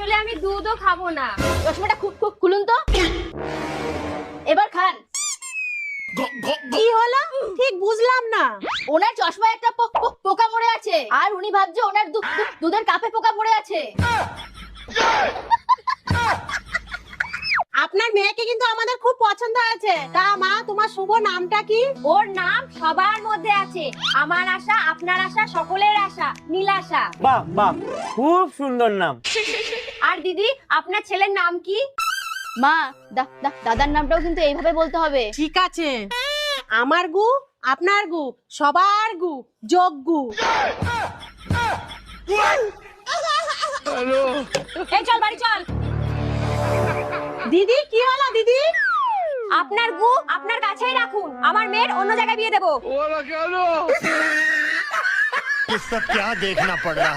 আসলে আমি দুধও খাবো না। চশমাটা খুলুন তো, এবার খান। কি হলো ঠিক বুঝলাম না। ওনার চশমায় একটা পোকা পড়ে আছে, আর উনি ভাবছে ওনার দুধের কাপে পোকা পড়ে আছে। আপনার মেয়েকে কিন্তু আমাদের খুব পছন্দ আছে। তা মা, তোমার শুভ নামটা কি? ওর নাম সবার মধ্যে আছে, আমার আশা, আপনার আশা, সকলের আশা, নীলাশা। বাহ বাহ, খুব সুন্দর নাম। আর দিদি, আপনার ছেলের নাম কি? মা, দাদার নামটাও কিন্তু এইভাবে বলতে হবে। ঠিক আছে, আমার গু, আপনার গু, সবার গু, যোগ্গু। এই চল বাড়ি চল। দিদি কি হলো দিদি? আপনার গু আপনার কাছেই রাখুন, আমার মেয়ের অন্য জায়গায় বিয়ে দেবো। ये सब क्या देखना पड़ रहा है।